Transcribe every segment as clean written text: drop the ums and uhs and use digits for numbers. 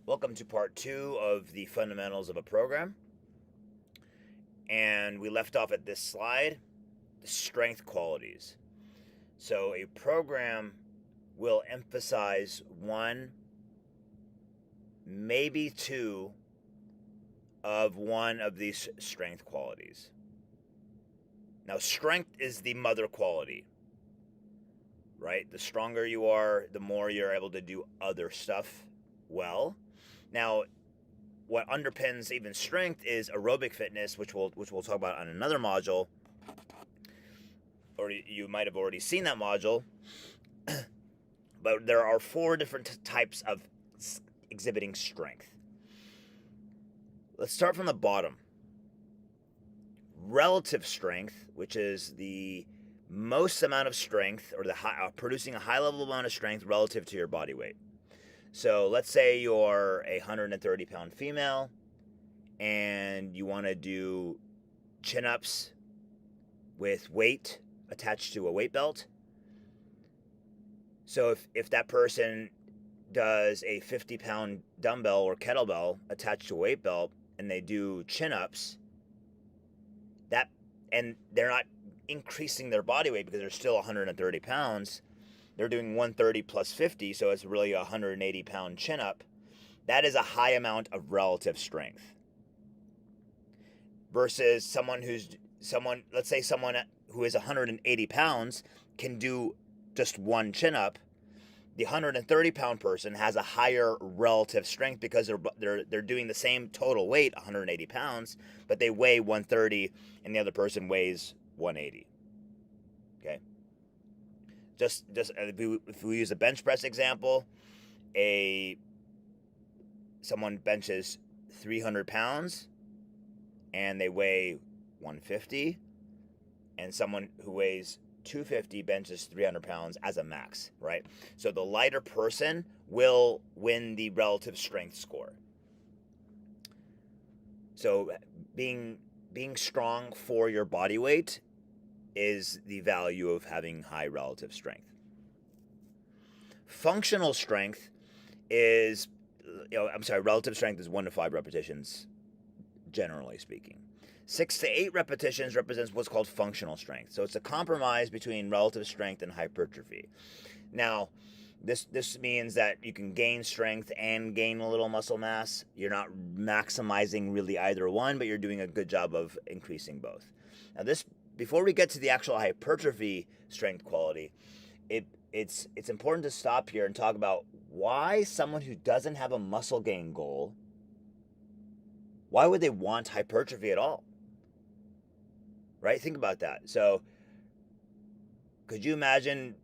Welcome to part two of the fundamentals of a program. And we left off at this slide, the strength qualities. So a program will emphasize one, maybe two of one of these strength qualities. Now, strength is the mother quality, right? The stronger you are, the more you're able to do other stuff well. Now, what underpins even strength is aerobic fitness, which we'll talk about on another module, or you might have already seen that module. But there are four different types of exhibiting strength. Let's start from the bottom. Relative strength, which is the most amount of strength, or producing a high level amount of strength relative to your body weight. So let's say you're a 130 pound female and you want to do chin-ups with weight attached to a weight belt. So if that person does a 50-pound dumbbell or kettlebell attached to a weight belt and they do chin-ups, and they're not increasing their body weight because they're still 130 pounds, they're doing 130 plus 50, so it's really a 180-pound chin-up. That is a high amount of relative strength. Versus let's say someone who is 180 pounds can do just one chin-up. The 130-pound person has a higher relative strength because they're doing the same total weight, 180 pounds, but they weigh 130 and the other person weighs 180. Okay. Just if we use a bench press example, someone benches 300 pounds and they weigh 150, and someone who weighs 250 benches 300 pounds as a max, right? So the lighter person will win the relative strength score. So being strong for your body weight is the value of having high relative strength. Functional strength is, relative strength is 1 to 5 repetitions, generally speaking. 6 to 8 repetitions represents what's called functional strength. So it's a compromise between relative strength and hypertrophy. Now, this means that you can gain strength and gain a little muscle mass. You're not maximizing really either one, but you're doing a good job of increasing both. Now, before we get to the actual hypertrophy strength quality, it's important to stop here and talk about why someone who doesn't have a muscle gain goal, why would they want hypertrophy at all? Right? Think about that. So, could you imagine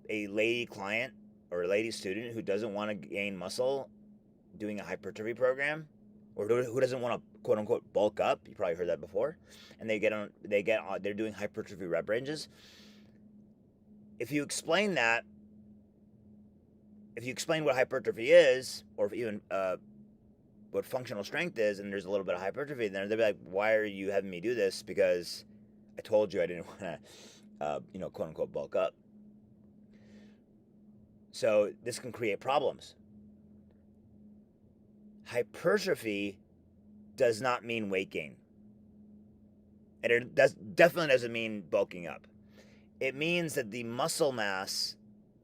a lady client or a lady student who doesn't want to gain muscle doing a hypertrophy program, or who doesn't want to quote unquote bulk up? You probably heard that before. And they're doing hypertrophy rep ranges. If you explain what hypertrophy is, or even what functional strength is, and there's a little bit of hypertrophy, then they'll be like, why are you having me do this? Because I told you I didn't want to, quote unquote, bulk up. So this can create problems. Hypertrophy does not mean weight gain. And it definitely doesn't mean bulking up. It means that the muscle mass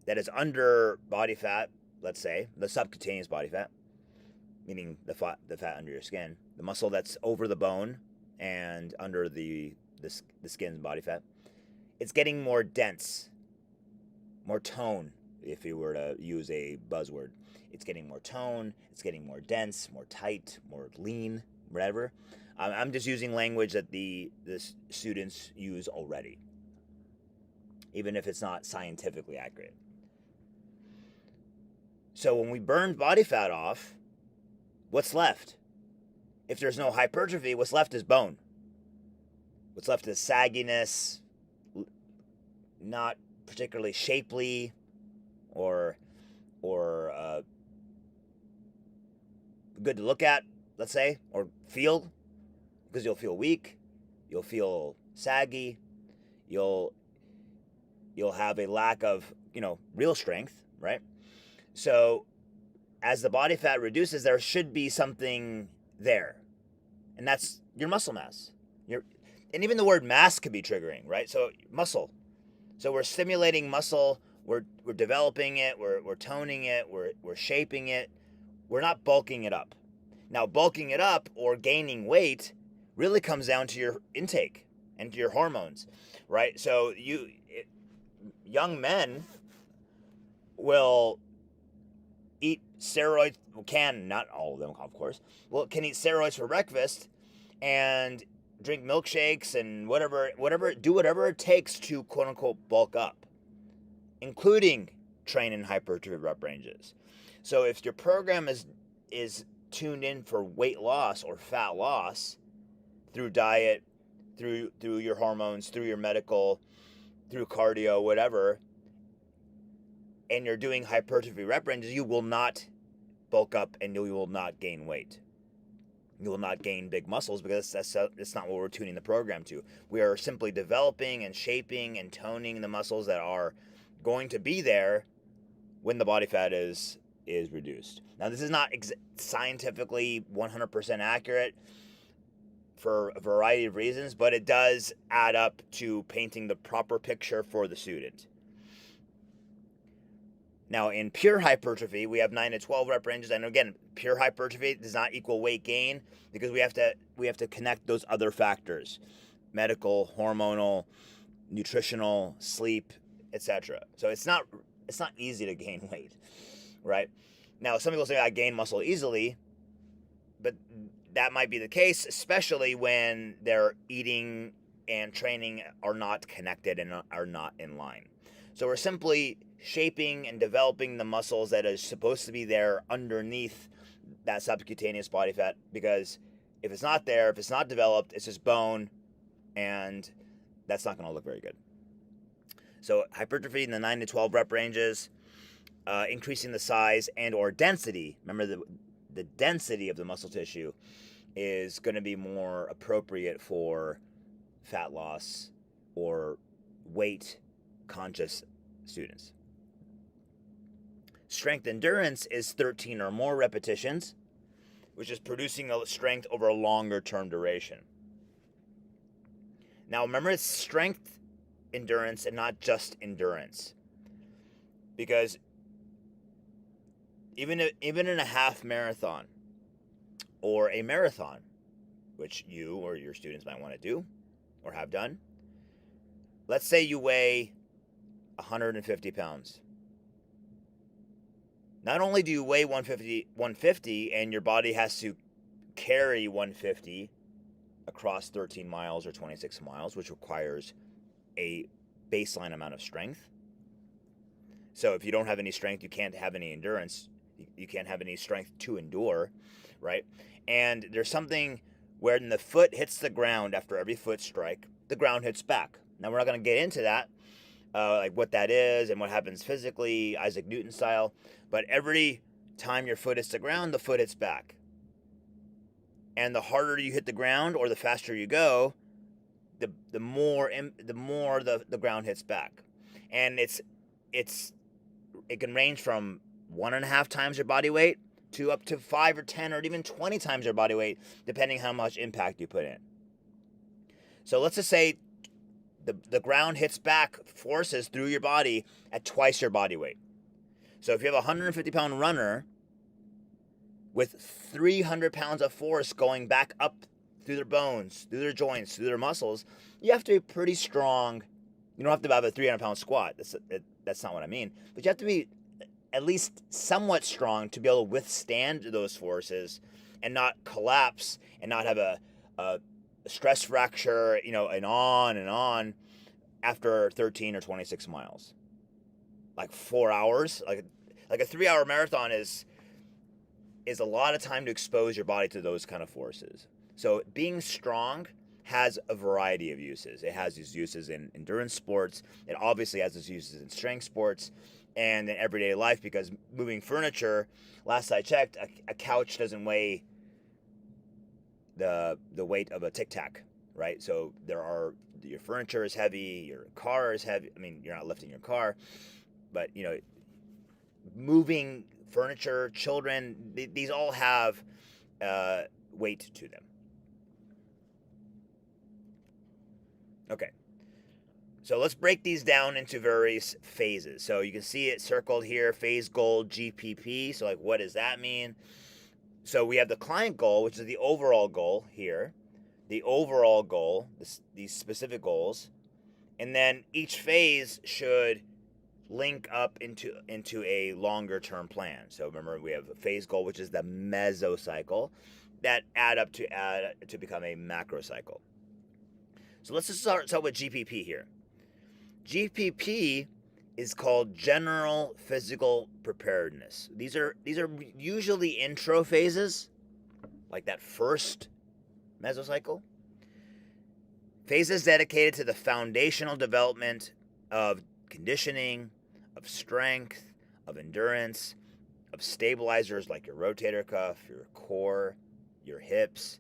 that is under body fat, let's say, the subcutaneous body fat, meaning the fat under your skin, the muscle that's over the bone and under the skin's body fat, it's getting more dense, more tone, if you were to use a buzzword. It's getting more tone, it's getting more dense, more tight, more lean, whatever. I'm just using language that the students use already, even if it's not scientifically accurate. So when we burn body fat off, what's left? If there's no hypertrophy, what's left is bone. What's left is sagginess, not particularly shapely or good to look at, let's say, or feel, because you'll feel weak, you'll feel saggy, you'll have a lack of, real strength, right? So as the body fat reduces, there should be something there, and that's your muscle mass. And even the word mass could be triggering, right? So muscle. So we're stimulating muscle. We're developing it. We're toning it. We're shaping it. We're not bulking it up. Now, bulking it up or gaining weight really comes down to your intake and to your hormones, right? So young men will eat steroids, not all of them, of course, can eat steroids for breakfast and drink milkshakes and do whatever it takes to quote unquote bulk up, including train in hypertrophy rep ranges. So if your program is tuned in for weight loss or fat loss through diet, through your hormones, through your medical, through cardio, whatever, and you're doing hypertrophy rep ranges, you will not bulk up and you will not gain weight. You will not gain big muscles because that's not what we're tuning the program to. We are simply developing and shaping and toning the muscles that are going to be there when the body fat is reduced. Now, this is not scientifically 100% accurate for a variety of reasons, but it does add up to painting the proper picture for the student. Now, in pure hypertrophy, we have 9 to 12 rep ranges, and again, pure hypertrophy does not equal weight gain because we have to connect those other factors: medical, hormonal, nutritional, sleep, etc. So it's not easy to gain weight, right? Now, some people say I gain muscle easily, but that might be the case, especially when their eating and training are not connected and are not in line. So we're simply shaping and developing the muscles that are supposed to be there underneath that subcutaneous body fat, because if it's not there, if it's not developed, it's just bone, and that's not going to look very good. So hypertrophy in the 9 to 12 rep ranges, increasing the size and or density. Remember, the density of the muscle tissue is going to be more appropriate for fat loss or weight conscious students. Strength endurance is 13 or more repetitions, which is producing the strength over a longer term duration. Now, remember, it's strength endurance and not just endurance, because even in a half marathon or a marathon, which you or your students might want to do or have done, let's say you weigh 150 pounds. Not only do you weigh 150 and your body has to carry 150 across 13 miles or 26 miles, which requires a baseline amount of strength. So if you don't have any strength, you can't have any endurance. You can't have any strength to endure, right? And there's something where when the foot hits the ground after every foot strike, the ground hits back. Now, we're not going to get into that, like what that is and what happens physically, Isaac Newton style. But every time your foot hits the ground, the foot hits back. And the harder you hit the ground or the faster you go, the more the ground hits back. And it can range from 1.5 times your body weight to up to 5 or 10 or even 20 times your body weight, depending how much impact you put in. So let's just say the ground hits back forces through your body at twice your body weight. So if you have a 150-pound runner with 300 pounds of force going back up through their bones, through their joints, through their muscles, you have to be pretty strong. You don't have to have a 300-pound squat. That's not what I mean. But you have to be at least somewhat strong to be able to withstand those forces and not collapse and not have a stress fracture, and on after 13 or 26 miles. Like 4 hours, like a 3-hour marathon is a lot of time to expose your body to those kind of forces. So being strong has a variety of uses. It has these uses in endurance sports. It obviously has its uses in strength sports and in everyday life, because moving furniture, last I checked, a couch doesn't weigh the weight of a Tic Tac, right? So your furniture is heavy, your car is heavy. I mean, you're not lifting your car, but moving furniture, children, these all have weight to them. Okay. So let's break these down into various phases. So you can see it circled here, phase goal, GPP. So like, what does that mean? So we have the client goal, which is the overall goal here, the overall goal, these specific goals, and then each phase should link up into a longer term plan. So remember, we have a phase goal, which is the mesocycle, that add up to become a macrocycle. So let's just start with GPP here. GPP is called general physical preparedness. These are usually intro phases, like that first mesocycle. Phases dedicated to the foundational development of conditioning, of strength, of endurance, of stabilizers like your rotator cuff, your core, your hips,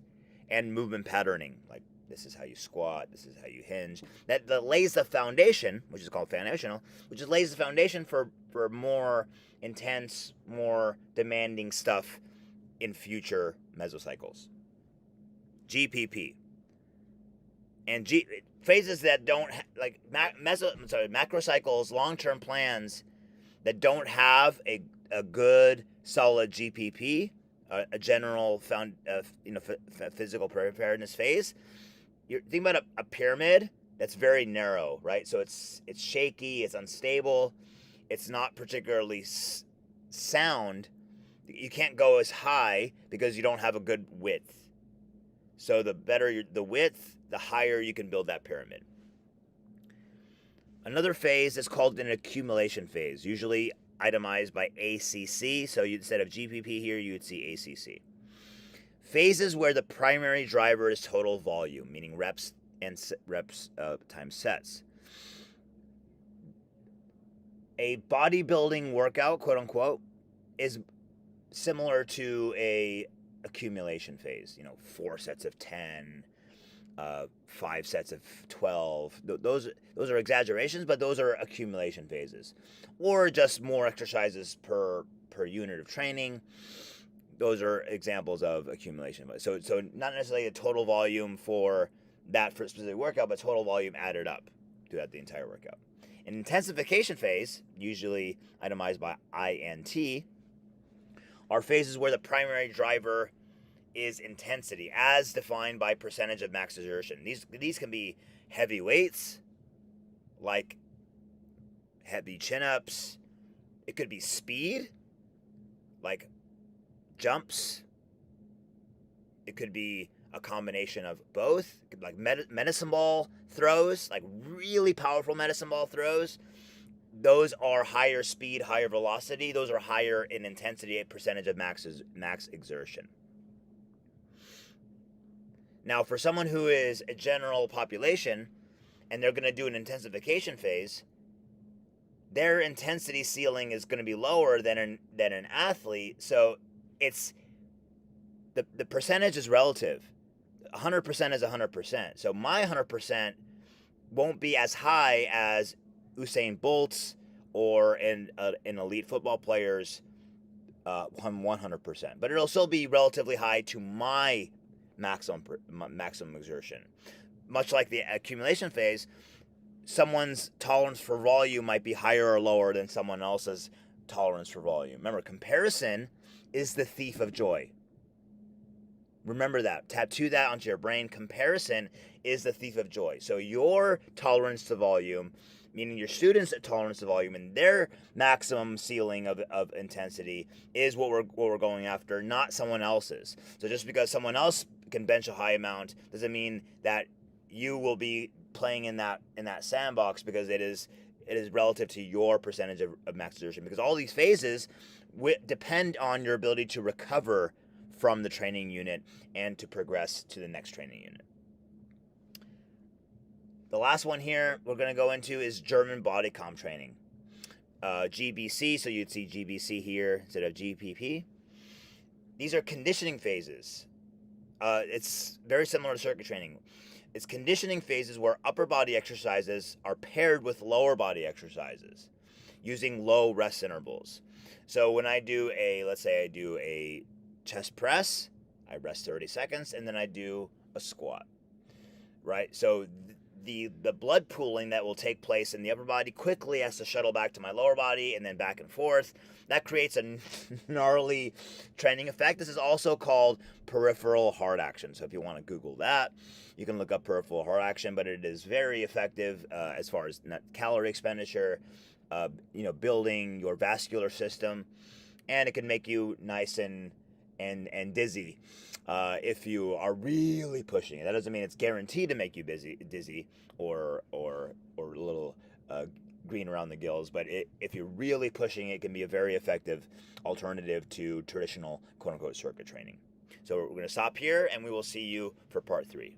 and movement patterning, like this is how you squat, this is how you hinge. That lays the foundation, which is called foundational, which lays the foundation for more intense, more demanding stuff in future mesocycles. GPP. And phases that don't like macrocycles, long-term plans that don't have a good solid GPP, a general physical preparedness phase. You're thinking about a pyramid that's very narrow, right? So it's shaky, it's unstable, it's not particularly sound. You can't go as high because you don't have a good width. So the better the width, the higher you can build that pyramid. Another phase is called an accumulation phase, usually itemized by ACC. So instead of GPP here, you would see ACC. Phases where the primary driver is total volume, meaning reps times sets. A bodybuilding workout, quote unquote, is similar to a accumulation phase. 4 sets of 10, 5 sets of 12. Those are exaggerations, but those are accumulation phases, or just more exercises per unit of training. Those are examples of accumulation. So not necessarily a total volume for that for specific workout, but total volume added up throughout the entire workout. An intensification phase, usually itemized by INT, are phases where the primary driver is intensity, as defined by percentage of max exertion. These can be heavy weights, like heavy chin-ups. It could be speed, like jumps. It could be a combination of both. It could be like medicine ball throws, like really powerful medicine ball throws. Those are higher speed, higher velocity. Those are higher in intensity, a percentage of max exertion. Now, for someone who is a general population and they're going to do an intensification phase, their intensity ceiling is going to be lower than an athlete. So it's the percentage is relative. 100% is 100%. So my 100% won't be as high as Usain Bolt's or an elite football player's 100%. But it'll still be relatively high to my maximum exertion. Much like the accumulation phase, someone's tolerance for volume might be higher or lower than someone else's tolerance for volume. Remember, comparison is the thief of joy. Remember that. Tattoo that onto your brain. Comparison is the thief of joy. So your tolerance to volume, meaning your students' tolerance to volume and their maximum ceiling of intensity, is what we're going after, not someone else's. So just because someone else can bench a high amount doesn't mean that you will be playing in that sandbox, because it is relative to your percentage of max exertion. Because all these phases depend on your ability to recover from the training unit and to progress to the next training unit. The last one here we're going to go into is German body comp training. GBC, so you'd see GBC here instead of GPP. These are conditioning phases. It's very similar to circuit training. It's conditioning phases where upper body exercises are paired with lower body exercises. using low rest intervals. So when I do let's say I do a chest press, I rest 30 seconds, and then I do a squat, right? So the blood pooling that will take place in the upper body quickly has to shuttle back to my lower body and then back and forth. That creates a gnarly training effect. This is also called peripheral heart action. So if you want to Google that, you can look up peripheral heart action, but it is very effective as far as net calorie expenditure, building your vascular system, and it can make you nice and dizzy if you are really pushing it. That doesn't mean it's guaranteed to make you dizzy or a little green around the gills, but if you're really pushing it, can be a very effective alternative to traditional quote-unquote circuit training. So we're going to stop here, and we will see you for part 3.